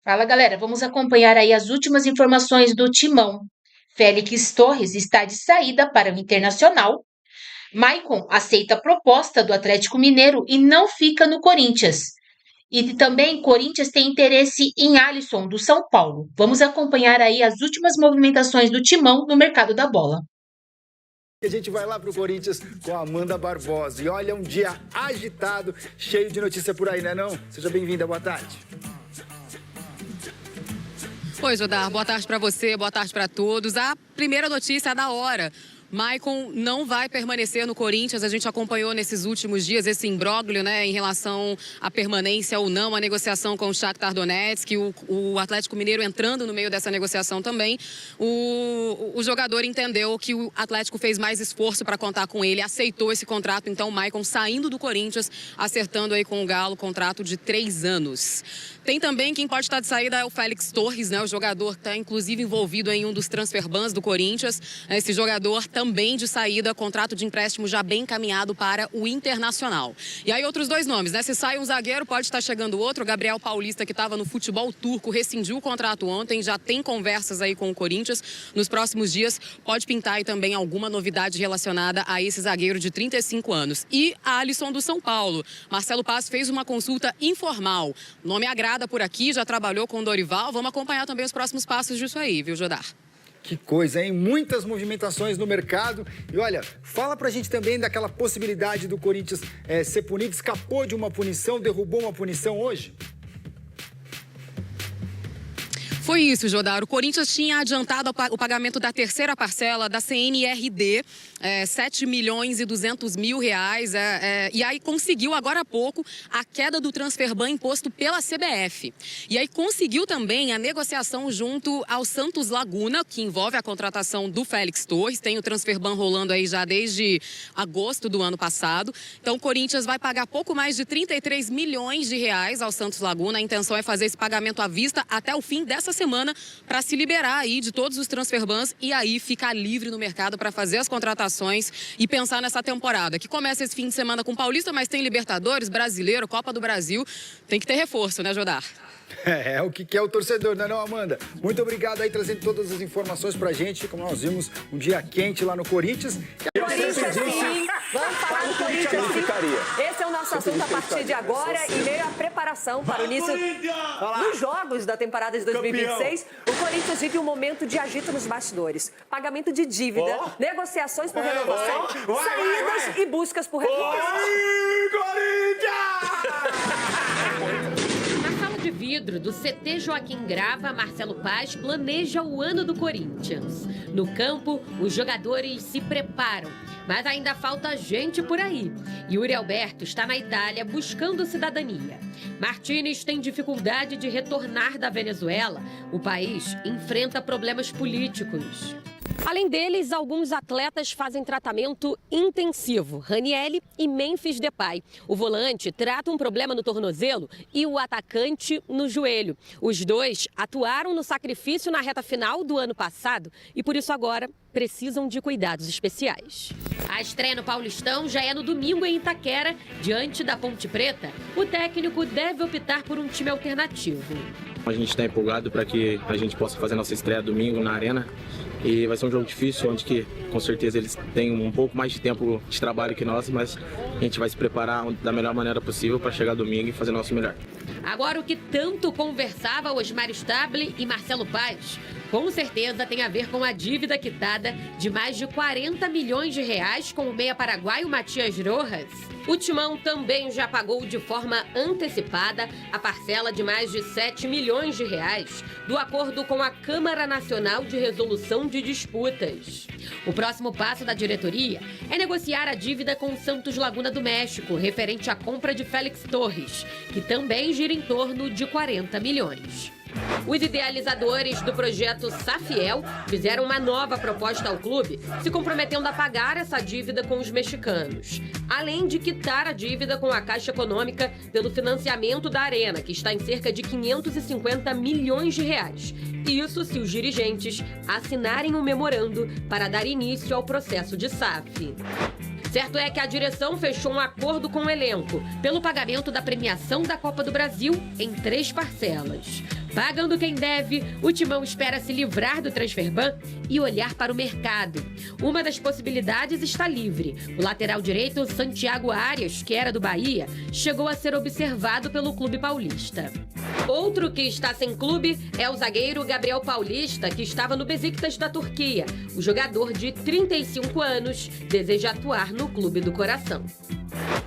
Fala, galera, vamos acompanhar aí as últimas informações do Timão. Félix Torres está de saída para o Internacional. Maicon aceita a proposta do Atlético Mineiro e não fica no Corinthians. E também Corinthians tem interesse em Alisson, do São Paulo. Vamos acompanhar aí as últimas movimentações do Timão no mercado da bola. A gente vai lá pro Corinthians com a Amanda Barbosa. E olha, um dia agitado, cheio de notícia por aí, né não? Seja bem-vinda, boa tarde. Oi, Jodar, boa tarde para você, boa tarde para todos. A primeira notícia da hora. Maicon não vai permanecer no Corinthians. A gente acompanhou nesses últimos dias esse imbróglio, né, em relação à permanência ou não, a negociação com o Shakhtar Donetsk, o Atlético Mineiro entrando no meio dessa negociação também. O jogador entendeu que o Atlético fez mais esforço para contar com ele, aceitou esse contrato. Então, o Maicon saindo do Corinthians, acertando aí com o Galo, contrato de 3 anos. Tem também quem pode estar de saída é o Félix Torres, né? O jogador está inclusive envolvido em um dos transfer bans do Corinthians. Esse jogador também de saída, contrato de empréstimo já bem encaminhado para o Internacional. E aí outros 2 nomes, né? Se sai um zagueiro, pode estar chegando outro. O Gabriel Paulista, que estava no futebol turco, rescindiu o contrato ontem, já tem conversas aí com o Corinthians. Nos próximos dias pode pintar aí também alguma novidade relacionada a esse zagueiro de 35 anos. E a Alisson do São Paulo. Marcelo Paz fez uma consulta informal. O nome agrada por aqui, já trabalhou com o Dorival. Vamos acompanhar também os próximos passos disso aí, viu, Jodar? Que coisa, hein? Muitas movimentações no mercado. E olha, fala pra gente também daquela possibilidade do Corinthians ser punido. Escapou de uma punição, derrubou uma punição hoje? Foi isso, Jodar. O Corinthians tinha adiantado o pagamento da terceira parcela da CNRD, 7 milhões e 200 mil reais. E aí conseguiu agora há pouco a queda do transfer ban imposto pela CBF. E aí conseguiu também a negociação junto ao Santos Laguna, que envolve a contratação do Félix Torres. Tem o transfer ban rolando aí já desde agosto do ano passado. Então o Corinthians vai pagar pouco mais de 33 milhões de reais ao Santos Laguna. A intenção é fazer esse pagamento à vista até o fim dessa semana para se liberar aí de todos os transfer bans e aí ficar livre no mercado para fazer as contratações e pensar nessa temporada, que começa esse fim de semana com o Paulista, mas tem Libertadores, Brasileiro, Copa do Brasil. Tem que ter reforço, né, Jodar? É o que quer o torcedor, não é não, Amanda? Muito obrigado aí, trazendo todas as informações pra gente. Como nós vimos, um dia quente lá no Corinthians. Corinthians, sim. Vamos falar do Corinthians, sim. Esse é o nosso assunto a partir de agora. E meio a preparação para o início dos jogos da temporada de 2026. O Corinthians vive um momento de agito nos bastidores. Pagamento de dívida, negociações por renovação, saídas e buscas por reforços. De vidro do CT Joaquim Grava, Marcelo Paz planeja o ano do Corinthians. No campo, os jogadores se preparam, mas ainda falta gente por aí. Yuri Alberto está na Itália buscando cidadania. Martínez tem dificuldade de retornar da Venezuela. O país enfrenta problemas políticos. Além deles, alguns atletas fazem tratamento intensivo. Ranieri e Memphis Depay. O volante trata um problema no tornozelo e o atacante no joelho. Os dois atuaram no sacrifício na reta final do ano passado e por isso agora precisam de cuidados especiais. A estreia no Paulistão já é no domingo em Itaquera, diante da Ponte Preta. O técnico deve optar por um time alternativo. A gente está empolgado para que a gente possa fazer nossa estreia domingo na Arena. E vai ser um jogo difícil, onde que com certeza eles têm um pouco mais de tempo de trabalho que nós, mas a gente vai se preparar da melhor maneira possível para chegar domingo e fazer nosso melhor. Agora, o que tanto conversava Osmar Stable e Marcelo Paz, com certeza tem a ver com a dívida quitada de mais de 40 milhões de reais com o meia paraguaio Matias Rojas. O Timão também já pagou de forma antecipada a parcela de mais de 7 milhões de reais do acordo com a Câmara Nacional de Resolução de Disputas. O próximo passo da diretoria é negociar a dívida com o Santos Laguna do México, referente à compra de Félix Torres, que também gira em torno de 40 milhões. Os idealizadores do projeto Safiel fizeram uma nova proposta ao clube, se comprometendo a pagar essa dívida com os mexicanos, além de quitar a dívida com a Caixa Econômica pelo financiamento da Arena, que está em cerca de 550 milhões de reais. Isso se os dirigentes assinarem um memorando para dar início ao processo de SAF. Certo é que a direção fechou um acordo com o elenco pelo pagamento da premiação da Copa do Brasil em 3 parcelas. Pagando quem deve, o Timão espera se livrar do transferban e olhar para o mercado. Uma das possibilidades está livre. O lateral direito Santiago Arias, que era do Bahia, chegou a ser observado pelo clube paulista. Outro que está sem clube é o zagueiro Gabriel Paulista, que estava no Besiktas da Turquia. O jogador de 35 anos deseja atuar no clube do coração.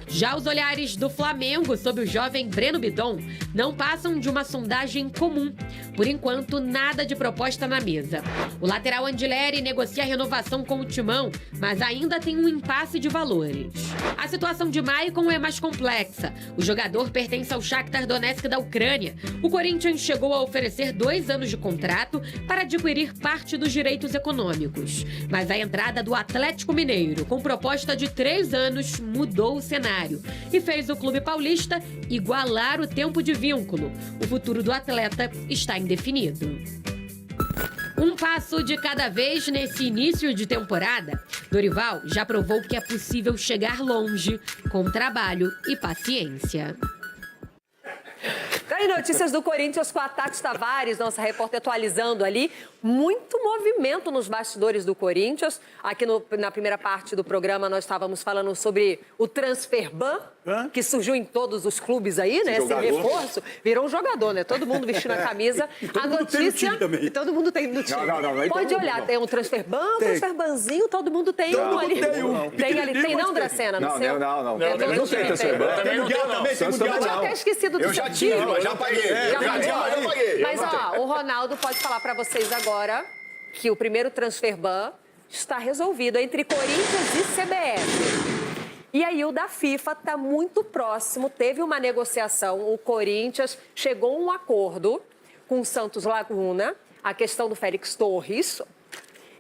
Já os olhares do Flamengo sobre o jovem Breno Bidon não passam de uma sondagem comum. Por enquanto, nada de proposta na mesa. O lateral Andileri negocia a renovação com o Timão, mas ainda tem um impasse de valores. A situação de Maicon é mais complexa. O jogador pertence ao Shakhtar Donetsk da Ucrânia. O Corinthians chegou a oferecer 2 anos de contrato para adquirir parte dos direitos econômicos. Mas a entrada do Atlético Mineiro, com proposta de 3 anos, mudou o cenário e fez o clube paulista igualar o tempo de vínculo. O futuro do atleta está indefinido. Um passo de cada vez nesse início de temporada, Dorival já provou que é possível chegar longe com trabalho e paciência. E notícias do Corinthians com a Tati Tavares, nossa repórter atualizando ali. Muito movimento nos bastidores do Corinthians. Aqui na primeira parte do programa nós estávamos falando sobre o transferban, que surgiu em todos os clubes aí, né? Esse reforço. Virou um jogador, né? Todo mundo vestindo a camisa. A notícia... E todo mundo tem no time. Não, pode olhar, tem um transferban, um transferbanzinho, todo mundo tem um ali. Tem ali, tem não, Dracena? Não. Não tem transferban. Tem mundial também, tem mundial. Eu tinha até esquecido do seu time. Já paguei. Mas, ó, o Ronaldo pode falar pra vocês agora que o primeiro transferban está resolvido entre Corinthians e CBF. E aí o da FIFA está muito próximo, teve uma negociação, o Corinthians chegou a um acordo com o Santos Laguna, a questão do Félix Torres,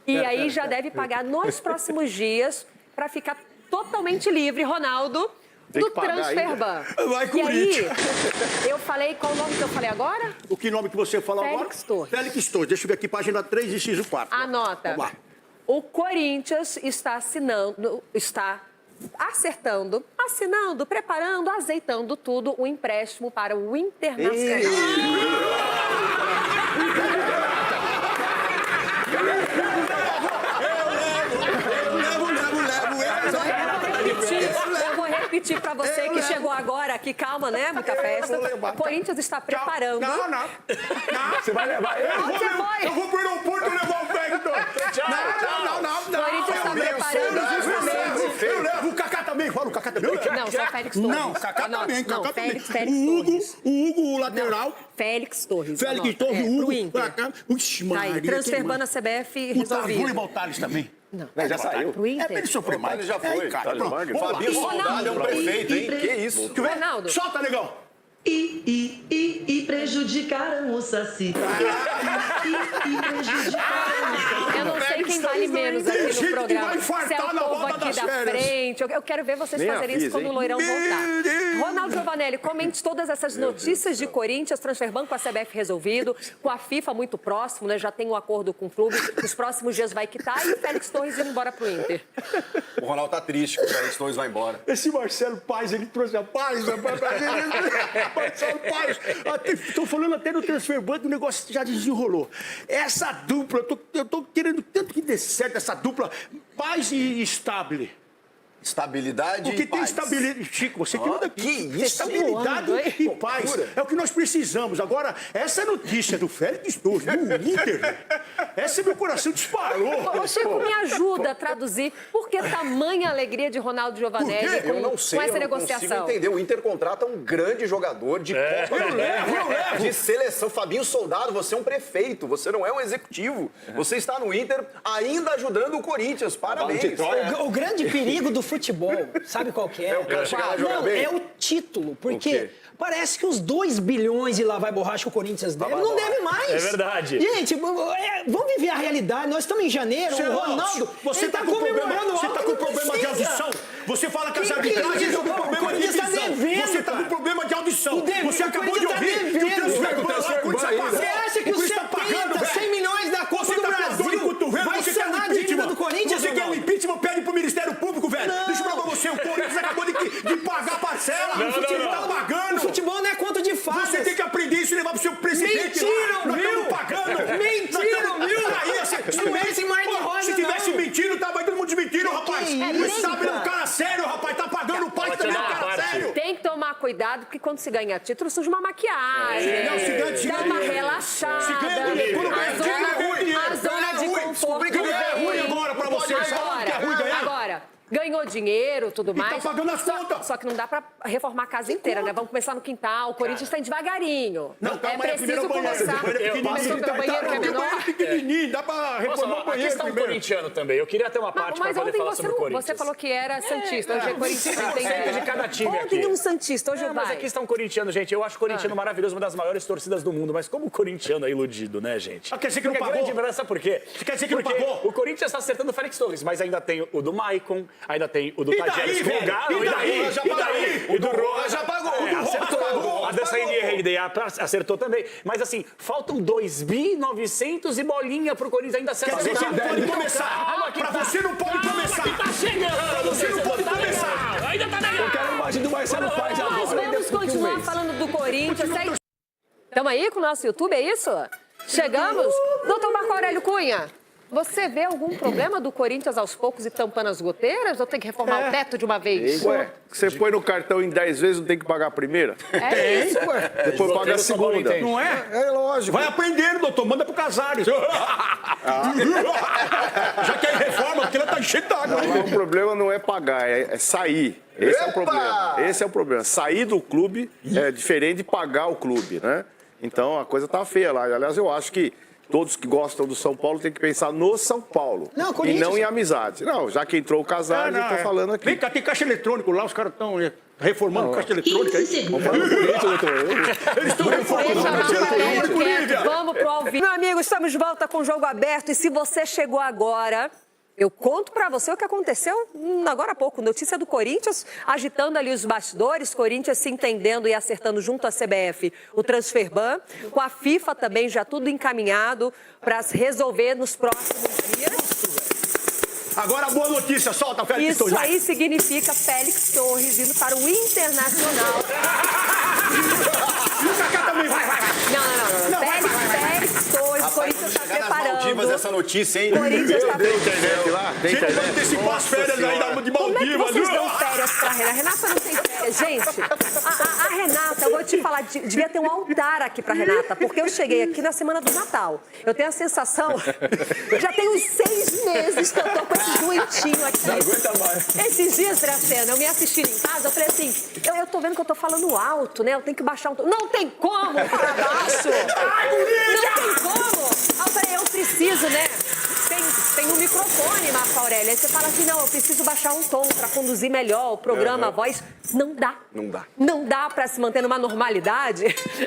e aí já deve pagar nos próximos dias para ficar totalmente livre, Ronaldo, do transferban. Vai, e aí, eu falei, qual o nome que eu falei agora? O que nome que você falou agora? Félix Torres. Félix Torres. Deixa eu ver aqui, página 3 e X 4. Anota. Vamos lá. O Corinthians está assinando, preparando, azeitando tudo, o empréstimo para o Internacional. Eu vou repetir para você que chegou agora aqui, calma, né? Muita festa. O Corinthians está preparando. Não. Você vai levar ele? Eu vou pro aeroporto levar o Félix. Não. O Corinthians está preparando justamente. Eu levo o Kaká também. Fala o Kaká também. Não, só Félix Torres. Não, Kaká também. Não, Félix Torres. O Hugo, o lateral. Félix Torres. Félix Torres, o Hugo. Pro Inter. Ixi, Tá aí, transferbando a CBF resolvido. O Tales também. Não, já saiu. Pro Inter. É pra ele sofrer mais. Ele já foi. Fabinho Soldado é um prefeito, hein? Que isso? Ronaldo. Solta, negão. E prejudicaram o Saci. Eu não sei quem vale menos aqui no programa. Se é o povo aqui da frente. Eu quero ver vocês fazerem isso quando o Loirão voltar. Ronaldo Giovanelli, comente todas essas notícias de Corinthians, transferban com a CBF resolvido, com a FIFA muito próximo, né? Já tem um acordo com o clube. Nos próximos dias vai quitar e o Félix Torres indo embora pro Inter. O Ronaldo tá triste que o Félix Torres vai embora. Esse Marcelo Paes, ele trouxe a paz, Marcelo Paes. Estou falando até no transferban, o negócio já desenrolou. Essa dupla, eu tô querendo tanto que dê certo essa dupla, Paes e Stable. Estabilidade Porque e tem paz. estabilidade. Chico, você que anda aqui. Que isso? Estabilidade e paz. É o que nós precisamos. Agora, essa notícia do Félix Torres no Inter, essa meu coração disparou. Ô, Chico, me ajuda a traduzir por que tamanha alegria de Ronaldo Giovanelli Eu não sei, com essa eu não negociação. consigo entender. O Inter contrata um grande jogador de Copa do Mundo, de seleção. Fabinho Soldado, você é um prefeito, você não é um executivo. Você está no Inter ainda ajudando o Corinthians. Parabéns. O grande perigo do futebol, sabe qual que é? É o cara chegar lá e jogar Não, bem? é o título, O porque quê? parece que os 2 bilhões e lá vai borracha que o Corinthians deve, não deve mais. É verdade. Gente, vamos viver a realidade. Nós estamos em janeiro, o Ronaldo, você ele tá com comemorando você tá com problema de audição. Você fala que as arbitragens estão com problema de visão. Você tá com problema de audição. Você acabou de ouvir que o transferban Você acha que os 100 milhões da Copa do Brasil vai sanar a dívida do Corinthians? Você quer um impeachment, pede pro Ministério Público, velho. Deixa eu Mentiram, nós estamos pagando. Mentiram, viu? Se tivesse mentindo, tava todo mundo desmentindo, rapaz. Você tá virando cara sério, rapaz. Tá pagando o pai também, cara sério. Tem que tomar cuidado, porque quando se ganha título, surge uma maquiagem. Não, se ganha dá uma relaxada. Se ganha dinheiro, quando ganha dinheiro é ruim. A zona de conforto. É ruim agora pra você. Agora, ganhou dinheiro, tudo mais. E tá pagando as contas. Só que não dá pra reformar a casa inteira, né? Vamos começar no quintal. O Corinthians tá indo devagarinho. Não, calma, é preciso começar. Começou pelo banheiro, que é menor. Banheiro pequenininho, dá pra reformar o banheiro. A questão corintiano também. Eu queria ter uma parte pra poder falar sobre o Corinthians. Você falou que era santista, hoje é corintiano. Sempre de cada time aqui. Ontem um santista, hoje vai. Mas aqui está um corintiano, gente. Eu acho o corintiano maravilhoso, uma das maiores torcidas do mundo. Mas como o corintiano é iludido, né, gente? Quer dizer que não pagou? Sabe por quê? Quer dizer que não pagou? O Corinthians está acertando o Félix Torres, mas ainda tem o do Maicon, ainda tem o do Tadjeres que jogaram. E daí? O do Rojas já pagou. Acertou. A dessa NRDA acertou também. Mas assim, faltam 2.900 e bolinha pro Corinthians ainda acertar. Quer dizer, você não pode começar. Pra você não pode começar. Tá chegando. Você não pode começar. Ainda tá legal. Eu quero a imagem do Marcelo Paz agora. Mas vamos continuar falando do Corinthians. Estamos aí com o nosso YouTube, é isso? Chegamos? Doutor Marco Aurélio Cunha, você vê algum problema do Corinthians aos poucos e tampando as goteiras? Ou tem que reformar o teto de uma vez? Ué, você põe no cartão em 10 vezes, não tem que pagar a primeira? É isso? Ué, depois paga a segunda. Não é? É lógico. Vai aprendendo, doutor. Manda pro Casares. Já que é reforma, porque ela tá cheia d'água. O problema não é pagar, é sair. Esse é o problema. Esse é o problema. Sair do clube é diferente de pagar o clube, né? Então a coisa tá feia lá. Aliás, eu acho que todos que gostam do São Paulo têm que pensar no São Paulo. Não, e não em amizade. Não, já que entrou o Casares, eu tô falando aqui. Vem cá, tem caixa eletrônico lá, os caras estão reformando caixa eletrônica aí. Vamos falar do Corinthians, doutor. Eles estão reformando caixa eletrônica, Lívia. Vamos pro ao vivo. Meu amigo, estamos de volta com o Jogo Aberto. E se você chegou agora, eu conto pra você o que aconteceu agora há pouco. Notícia do Corinthians, agitando ali os bastidores. Corinthians se entendendo e acertando junto à CBF o transfer ban. Com a FIFA também já tudo encaminhado para se resolver nos próximos dias. Agora a boa notícia, solta, Félix Torres. Isso aí significa Félix Torres indo para o Internacional. E o Kaká também, vai. Não. Félix Torres, o Corinthians está preparando. Maldivas essa notícia, hein? Corinthians está Tem internet lá? Tem Gente, vai internet? antecipar as férias aí de Como é que Maldivas. vocês dão férias pra Renata? A Renata não tem férias. Gente, a Renata, eu vou te falar, devia ter um altar aqui pra Renata, porque eu cheguei aqui na semana do Natal. Eu tenho a sensação, já tem uns 6 meses que eu tô com esse doentinho aqui. Não aguenta mais. Esses dias, Dracena, eu me assistindo em casa, eu falei assim, eu tô vendo que eu tô falando alto, né? Eu tenho que baixar um tom. Não tem como falar baixo. Não tem como. Aí eu falei, eu preciso, né? Tem um microfone, Marco Aurélio. Aí você fala assim, não, eu preciso baixar um tom para conduzir melhor o programa, a voz. Não dá. Não dá para se manter numa normalidade.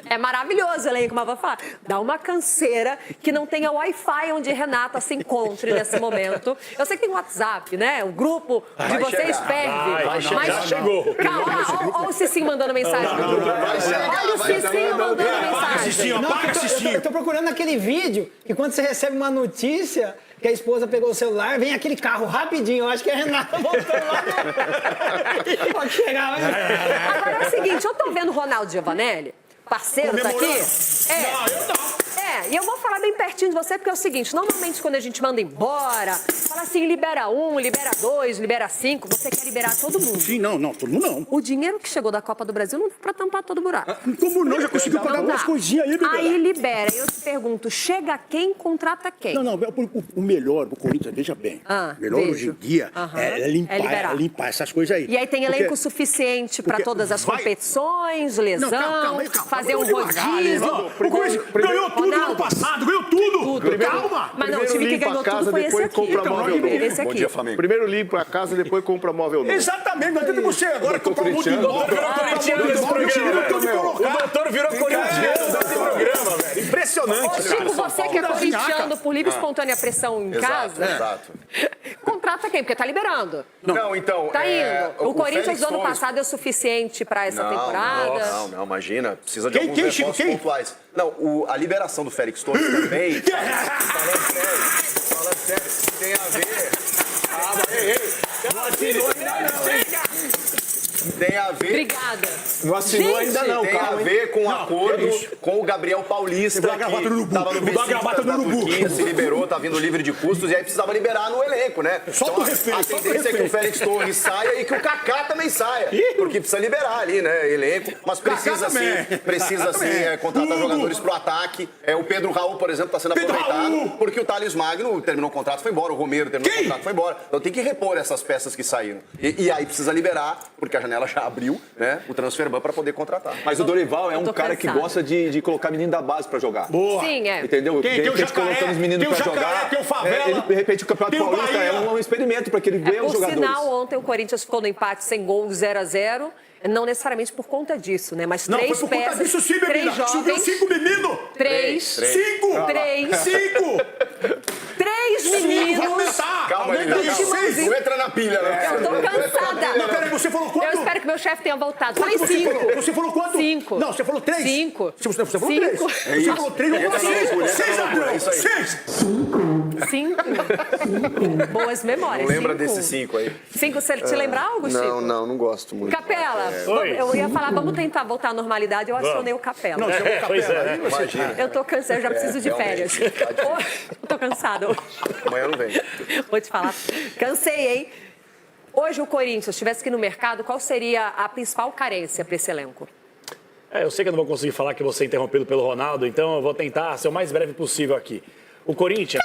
É maravilhoso, elenco, mas vou falar. Dá uma canseira que não tenha Wi-Fi onde Renata se encontre nesse momento. Eu sei que tem WhatsApp, né? O grupo de vocês ferve. Mas chegou. Olha o Cicinho mandando mensagem. Olha o Cicinho mandando mensagem. Eu tô procurando aquele vídeo que quando você recebe uma notícia que a esposa pegou o celular, vem aquele carro rapidinho. Eu acho que a Renata voltou lá. Pode chegar, Agora é o seguinte, eu tô vendo o Ronaldo Giovanelli, parceiro daqui. E eu vou falar bem pertinho de você, porque é o seguinte, normalmente quando a gente manda embora, fala assim, libera 1, libera 2, libera 5, você quer liberar todo mundo. Sim, não, todo mundo não. O dinheiro que chegou da Copa do Brasil não foi pra tampar todo o buraco. Como não? Já conseguiu pagar umas coisinhas aí, libera. Aí libera. Eu te pergunto, chega quem, contrata quem? Não, o melhor pro Corinthians, veja bem. O melhor hoje em dia é limpar essas coisas aí. E aí tem elenco suficiente pra todas as competições, lesão, calma, fazer um rodízio. O Corinthians ganhou tudo no ano passado, ganhou tudo. Calma. Mas não, o time que ganhou tudo foi esse aqui. Compra móvel novo. Esse aqui. Bom dia, Flamengo. Primeiro limpa a casa, depois compra móvel novo. Exatamente, não adianta você agora comprar um monte de móvel. O doutor virou corintiano desse programa, velho. Impressionante. Ô, Chico, você que é corintiano por livre e espontânea pressão em casa, Exato. contrata quem? Porque tá liberando. Não, então... Tá indo. O Corinthians do ano passado é o suficiente pra essa temporada? Não, imagina. Precisa de alguns reforços pontuais. Não, a liberação do Félix Torres também... Falando sério, tem a ver... Tem a ver... Obrigada. Não assinou ainda não, Tem calma, a hein? ver com o Não, acordo isso. com o Gabriel Paulista, Você vai gravar que no Urubu. tava no Eu vou dar gravata Besiktas no da Urubu. Turquia, se liberou, tá vindo livre de custos, e aí precisava liberar no elenco, né? Solta o respeito, a solta o tendência é que o respeito. Félix Torres saia e que o Kaká também saia, porque precisa liberar ali, né, elenco, mas precisa sim contratar jogadores pro ataque. O Pedro Raul, por exemplo, tá sendo aproveitado, porque o Thales Magno terminou o contrato, foi embora, o Romero terminou o contrato, foi embora. Então tem que repor essas peças que saíram. E aí precisa liberar, porque a janela já abriu, né, o transfer ban para poder contratar. Mas o Dorival é Eu um tô cara que cansada. gosta de colocar menino da base pra jogar. Boa. Sim, é. Entendeu? Tem De o repente Jacaré, colocando os meninos tem o pra Jacaré, jogar. tem o Favela, De repente o Campeonato tem o Paulista Bahia. é um experimento para que ele ganhe os Por jogadores. sinal, ontem o Corinthians ficou no empate sem gol, 0-0. Não necessariamente por conta disso, né? Mas Não, três foi por conta peças, disso sim, três menina. Subiu jovens, 5 meninos. três, 5. 3 Vamos meninos. aumentar. Calma, Aumenta Lili, isso. não entra na pilha, né? Eu tô cansada. Não, peraí, você falou quanto? Eu espero que meu chefe tenha voltado. Falei Quanto você 5. falou? Você falou quanto? 5. Não, você falou 3. 5. Você falou 3. Cinco. Você falou 3, eu falei 6. 6, Adriano. 6. 5. Boas memórias. Não lembra desses 5 aí? 5, você te lembra algo, Chico? Não gosto muito. Capela, Oi. eu ia falar, vamos tentar voltar à normalidade, eu acionei o Capela. Não, chamou o Pois é, Capela. né? Aí você- Imagina. Eu tô cansada, eu já preciso de realmente, férias. Eu tô cansada. Amanhã não vem. Vou te falar. Cansei, hein? Hoje o Corinthians estivesse aqui no mercado, qual seria a principal carência para esse elenco? Eu sei que eu não vou conseguir falar que você interrompido pelo Ronaldo, então eu vou tentar ser o mais breve possível aqui. O Corinthians,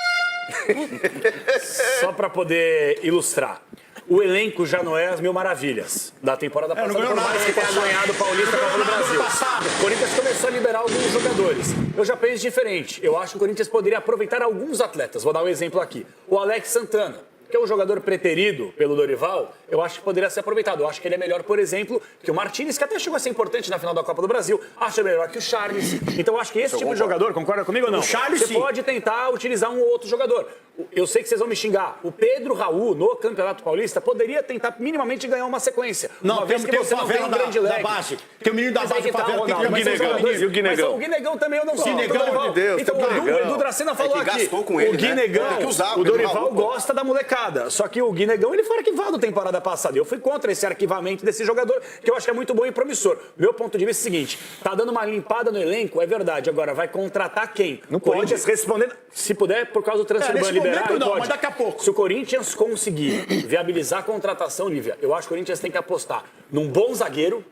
só para poder ilustrar, o elenco já não é as mil maravilhas da temporada passada, ganhou por nada mais que ano tenha passado. ganhado o Paulista e a Copa do Brasil. O Corinthians começou a liberar alguns jogadores. Eu já penso diferente. Eu acho que o Corinthians poderia aproveitar alguns atletas. Vou dar um exemplo aqui. O Alex Santana, que é um jogador preterido pelo Dorival, eu acho que poderia ser aproveitado. Eu acho que ele é melhor, por exemplo, que o Martínez, que até chegou a ser importante na final da Copa do Brasil. Acho melhor que o Charles. Então eu acho que esse tipo de jogador, concorda comigo ou não? O Charles, Você sim. pode tentar utilizar um ou outro jogador. Eu sei que vocês vão me xingar. O Pedro Raul, no Campeonato Paulista, poderia tentar minimamente ganhar uma sequência. Não, uma vez que tem o você não tem Favela um grande da leque. base. Tem o menino da Mas aí base, que tá, o Favela, tem que Ronaldo, mas chamar são esses jogadores. E o Guinegão? Mas o Guinegão também eu não sei. Guinegão, Então, pelo amor de Deus, então, tem o Guinegão. o Edu Dracena falou que aqui. gastou com ele, O né? Guinegão, Tem que usar, o Pedro Dorival Raul, pô. gosta da molecada. Só que o Guinegão, ele foi arquivado temporada passada. Eu fui contra esse arquivamento desse jogador, que eu acho que é muito bom e promissor. Meu ponto de vista é o seguinte, tá dando uma limpada no elenco, é verdade. Agora, vai contratar quem? Não O Corinthians respondendo, se puder, por causa do transfer ban nesse liberar, momento não, pode. mas daqui a pouco. Se o Corinthians conseguir viabilizar a contratação, Lívia, eu acho que o Corinthians tem que apostar num bom zagueiro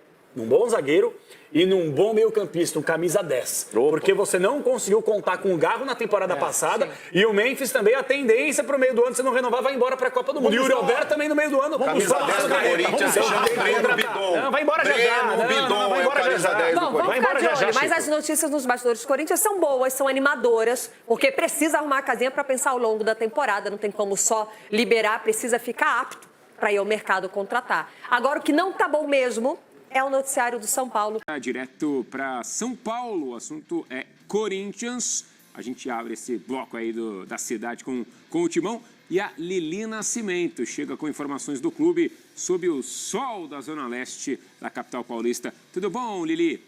e num bom meio-campista, um camisa 10. Opa. Porque você não conseguiu contar com o Garro na temporada passada e o Memphis também, a tendência pro meio do ano, se não renovar, vai embora pra Copa do Mundo. E o Yuri Alberto também no meio do ano. Camisa 10 do Corinthians se chama Breno Bidon. Não, vai embora já já. Breno Bidon vai é o embora já camisa já. 10 do Bom, vamos Vai ficar embora de já já, olho. Mas Chico. as notícias nos bastidores do Corinthians são boas, são animadoras, porque precisa arrumar a casinha para pensar ao longo da temporada. Não tem como só liberar, precisa ficar apto para ir ao mercado contratar. Agora, o que não tá bom mesmo é o noticiário do São Paulo. Direto para São Paulo, o assunto é Corinthians. A gente abre esse bloco aí da cidade com o Timão. E a Lili Nascimento chega com informações do clube sob o sol da Zona Leste da capital paulista. Tudo bom, Lili?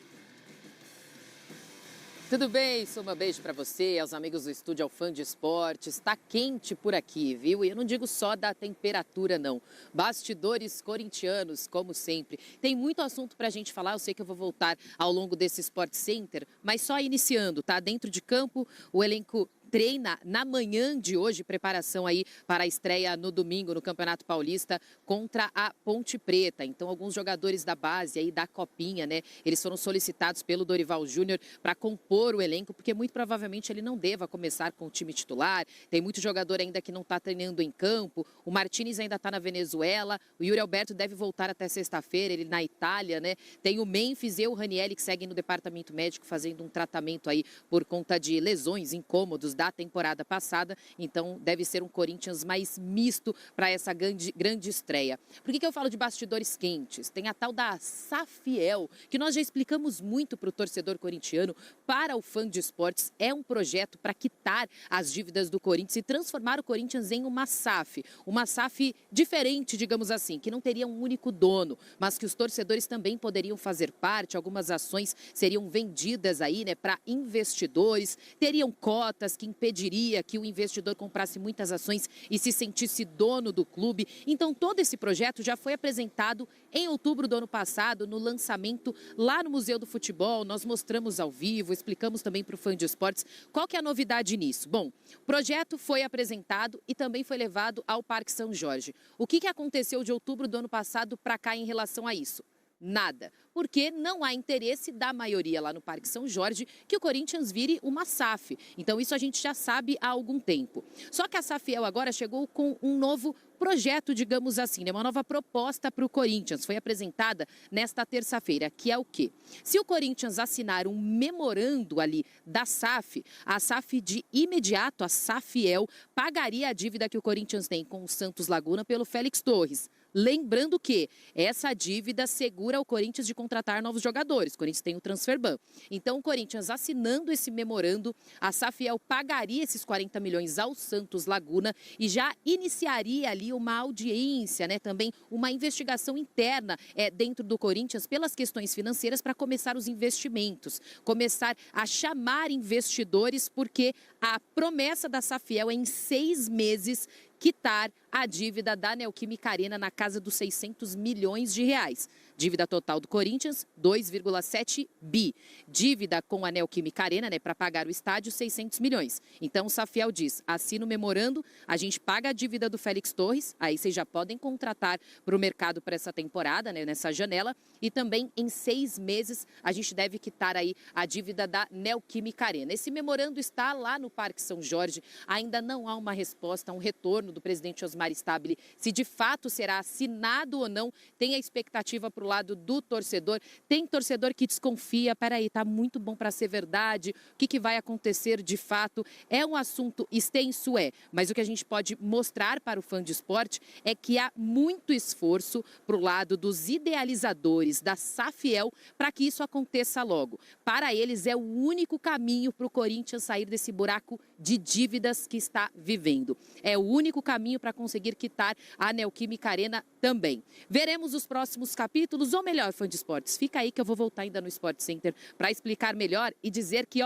Tudo bem, Soma? Beijo pra você, aos amigos do estúdio, ao fã de esportes. Tá quente por aqui, viu? E eu não digo só da temperatura, não. Bastidores corintianos, como sempre. Tem muito assunto pra gente falar, eu sei que eu vou voltar ao longo desse Sport Center, mas só iniciando, tá? Dentro de campo, o elenco treina na manhã de hoje, preparação aí para a estreia no domingo no Campeonato Paulista contra a Ponte Preta. Então, alguns jogadores da base aí da Copinha, né? Eles foram solicitados pelo Dorival Júnior para compor o elenco, porque muito provavelmente ele não deva começar com o time titular. Tem muito jogador ainda que não está treinando em campo. O Martínez ainda está na Venezuela. O Yuri Alberto deve voltar até sexta-feira, ele na Itália, né? Tem o Memphis e o Ranieri que seguem no departamento médico fazendo um tratamento aí por conta de lesões, incômodos da temporada passada, então deve ser um Corinthians mais misto para essa grande estreia. Por que eu falo de bastidores quentes? Tem a tal da Safiel, que nós já explicamos muito para o torcedor corintiano, para o fã de esportes, é um projeto para quitar as dívidas do Corinthians e transformar o Corinthians em uma SAF diferente, digamos assim, que não teria um único dono, mas que os torcedores também poderiam fazer parte, algumas ações seriam vendidas aí, né, para investidores, teriam cotas que impediria que o investidor comprasse muitas ações e se sentisse dono do clube. Então, todo esse projeto já foi apresentado em outubro do ano passado, no lançamento lá no Museu do Futebol. Nós mostramos ao vivo, explicamos também para o Fã de Esportes qual que é a novidade nisso. Bom, o projeto foi apresentado e também foi levado ao Parque São Jorge. O que aconteceu de outubro do ano passado para cá em relação a isso? Nada, porque não há interesse da maioria lá no Parque São Jorge que o Corinthians vire uma SAF. Então isso a gente já sabe há algum tempo. Só que a Safiel agora chegou com um novo projeto, digamos assim, né? Uma nova proposta para o Corinthians. Foi apresentada nesta terça-feira, que é o quê? Se o Corinthians assinar um memorando ali da SAF, a SAF de imediato, a Safiel, pagaria a dívida que o Corinthians tem com o Santos Laguna pelo Félix Torres. Lembrando que essa dívida segura o Corinthians de contratar novos jogadores. O Corinthians tem o Transferban. Então, o Corinthians assinando esse memorando, a Safiel pagaria esses 40 milhões ao Santos Laguna e já iniciaria ali uma audiência, né? Também uma investigação interna dentro do Corinthians pelas questões financeiras para começar os investimentos, começar a chamar investidores, porque a promessa da Safiel é em 6 meses quitar a dívida da Neoquímica Arena na casa dos 600 milhões de reais. Dívida total do Corinthians, 2,7 bi. Dívida com a Neoquímica Arena, né, para pagar o estádio, 600 milhões. Então o Safiel diz, assina o memorando, a gente paga a dívida do Félix Torres, aí vocês já podem contratar para o mercado para essa temporada, né, nessa janela, e também em 6 meses a gente deve quitar aí a dívida da Neoquímica Arena. Esse memorando está lá no Parque São Jorge, ainda não há uma resposta, um retorno do presidente Osmar Stabile, se de fato será assinado ou não. Tem a expectativa para o lado do torcedor. Tem torcedor que desconfia, peraí, tá muito bom para ser verdade, o que vai acontecer de fato? É um assunto extenso, mas o que a gente pode mostrar para o fã de esporte é que há muito esforço para o lado dos idealizadores da Safiel para que isso aconteça logo. Para eles é o único caminho para o Corinthians sair desse buraco de dívidas que está vivendo. É o único caminho para conseguir quitar a Neoquímica Arena também. Veremos os próximos capítulos, ou melhor, fã de esportes, fica aí que eu vou voltar ainda no Sport Center para explicar melhor e dizer que,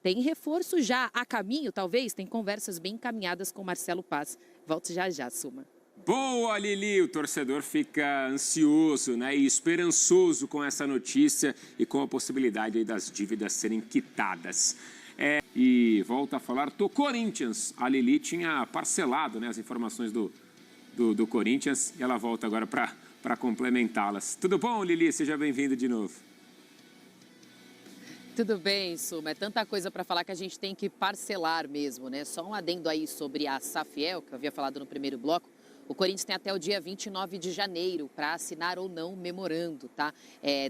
tem reforço já a caminho, talvez, tem conversas bem encaminhadas com Marcelo Paz. Volte já, Suma. Boa, Lili! O torcedor fica ansioso, né, e esperançoso com essa notícia e com a possibilidade aí das dívidas serem quitadas. E volta a falar do Corinthians. A Lili tinha parcelado, né, as informações do Corinthians e ela volta agora para complementá-las. Tudo bom, Lili? Seja bem-vinda de novo. Tudo bem, Suma. É tanta coisa para falar que a gente tem que parcelar mesmo, né? Só um adendo aí sobre a Safiel, que eu havia falado no primeiro bloco. O Corinthians tem até o dia 29 de janeiro para assinar ou não o memorando, tá?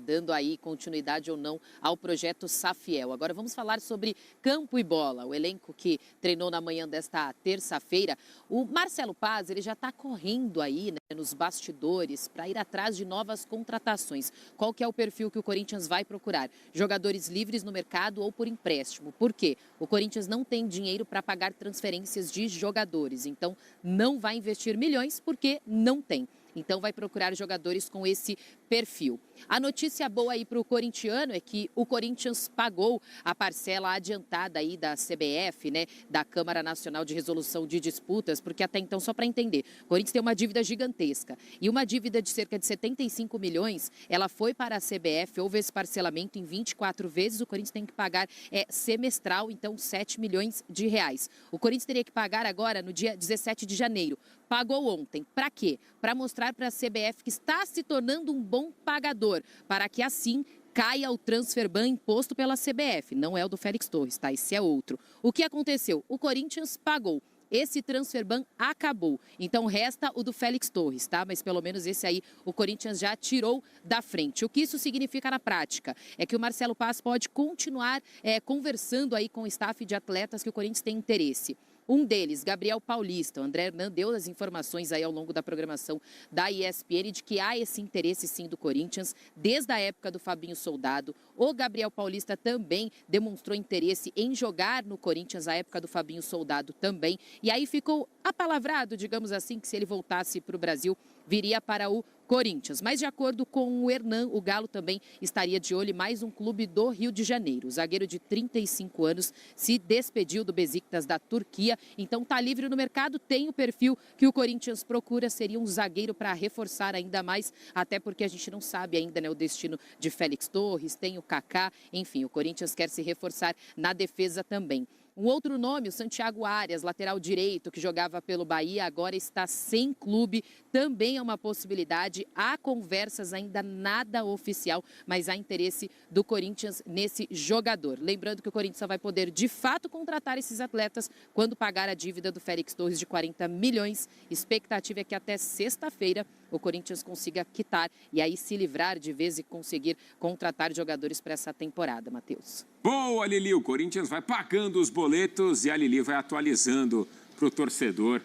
Dando aí continuidade ou não ao projeto Safiel. Agora vamos falar sobre campo e bola. O elenco que treinou na manhã desta terça-feira. O Marcelo Paz, ele já está correndo aí, né, nos bastidores para ir atrás de novas contratações. Qual que é o perfil que o Corinthians vai procurar? Jogadores livres no mercado ou por empréstimo. Por quê? O Corinthians não tem dinheiro para pagar transferências de jogadores. Então não vai investir milhões porque não tem. Então vai procurar jogadores com esse perfil. A notícia boa aí para o corintiano é que o Corinthians pagou a parcela adiantada aí da CBF, né, da Câmara Nacional de Resolução de Disputas, porque até então, só para entender, o Corinthians tem uma dívida gigantesca e uma dívida de cerca de 75 milhões, ela foi para a CBF, houve esse parcelamento em 24 vezes, o Corinthians tem que pagar semestral, então 7 milhões de reais. O Corinthians teria que pagar agora no dia 17 de janeiro. Pagou ontem. Para quê? Para mostrar para a CBF que está se tornando um bom pagador, para que assim caia o Transferban imposto pela CBF. Não é o do Félix Torres, tá? Esse é outro. O que aconteceu? O Corinthians pagou. Esse Transferban acabou. Então resta o do Félix Torres, tá? Mas pelo menos esse aí o Corinthians já tirou da frente. O que isso significa na prática? É que o Marcelo Paz pode continuar conversando aí com o staff de atletas que o Corinthians tem interesse. Um deles, Gabriel Paulista. O André Hernan deu as informações aí ao longo da programação da ESPN de que há esse interesse sim do Corinthians desde a época do Fabinho Soldado. O Gabriel Paulista também demonstrou interesse em jogar no Corinthians à época do Fabinho Soldado também. E aí ficou apalavrado, digamos assim, que se ele voltasse para o Brasil, viria para o Corinthians. Mas de acordo com o Hernan, o Galo também estaria de olho em mais um clube do Rio de Janeiro. O zagueiro de 35 anos se despediu do Besiktas da Turquia, então está livre no mercado, tem o perfil que o Corinthians procura, seria um zagueiro para reforçar ainda mais, até porque a gente não sabe ainda, né, o destino de Félix Torres, tem o Kaká, enfim, o Corinthians quer se reforçar na defesa também. Um outro nome, o Santiago Arias, lateral direito, que jogava pelo Bahia, agora está sem clube. Também é uma possibilidade. Há conversas, ainda nada oficial, mas há interesse do Corinthians nesse jogador. Lembrando que o Corinthians só vai poder, de fato, contratar esses atletas quando pagar a dívida do Félix Torres de 40 milhões. Expectativa é que até sexta-feira o Corinthians consiga quitar e aí se livrar de vez e conseguir contratar jogadores para essa temporada, Matheus. Boa, Lili. O Corinthians vai pagando os boletos e a Lili vai atualizando para o torcedor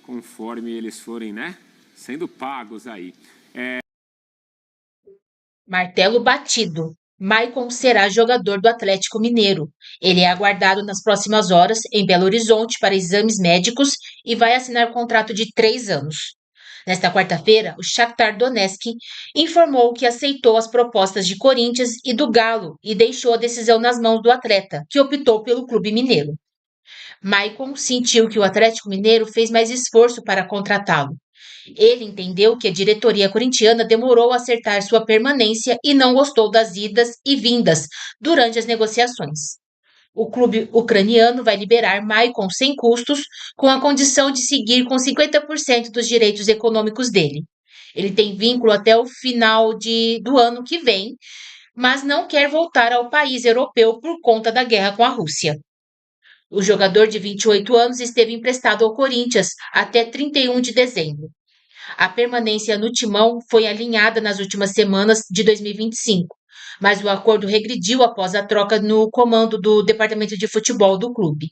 conforme eles forem, né, sendo pagos aí. Martelo batido. Maicon será jogador do Atlético Mineiro. Ele é aguardado nas próximas horas em Belo Horizonte para exames médicos e vai assinar contrato de 3 anos. Nesta quarta-feira, o Shakhtar Donetsk informou que aceitou as propostas de Corinthians e do Galo e deixou a decisão nas mãos do atleta, que optou pelo clube mineiro. Maicon sentiu que o Atlético Mineiro fez mais esforço para contratá-lo. Ele entendeu que a diretoria corintiana demorou a acertar sua permanência e não gostou das idas e vindas durante as negociações. O clube ucraniano vai liberar Maicon sem custos, com a condição de seguir com 50% dos direitos econômicos dele. Ele tem vínculo até o final do ano que vem, mas não quer voltar ao país europeu por conta da guerra com a Rússia. O jogador de 28 anos esteve emprestado ao Corinthians até 31 de dezembro. A permanência no timão foi alinhada nas últimas semanas de 2025, mas o acordo regrediu após a troca no comando do departamento de futebol do clube.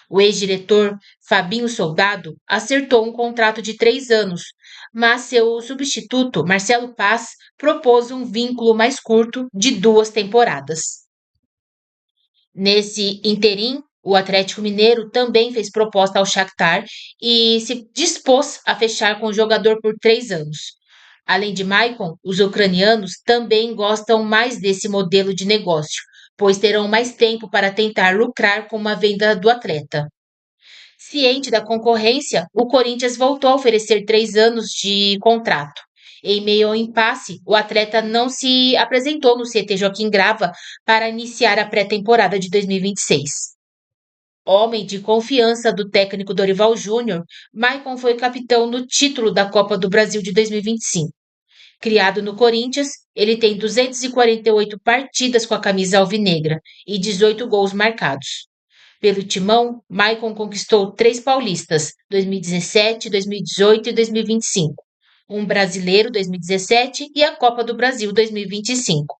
O ex-diretor Fabinho Soldado acertou um contrato de 3 anos, mas seu substituto, Marcelo Paz, propôs um vínculo mais curto de 2 temporadas. Nesse interim, o Atlético Mineiro também fez proposta ao Shakhtar e se dispôs a fechar com o jogador por 3 anos. Além de Maicon, os ucranianos também gostam mais desse modelo de negócio, pois terão mais tempo para tentar lucrar com uma venda do atleta. Ciente da concorrência, o Corinthians voltou a oferecer 3 anos de contrato. Em meio ao impasse, o atleta não se apresentou no CT Joaquim Grava para iniciar a pré-temporada de 2026. Homem de confiança do técnico Dorival Júnior, Maicon foi capitão no título da Copa do Brasil de 2025. Criado no Corinthians, ele tem 248 partidas com a camisa alvinegra e 18 gols marcados. Pelo Timão, Maicon conquistou 3 paulistas, 2017, 2018 e 2025. Um brasileiro, 2017, e a Copa do Brasil, 2025.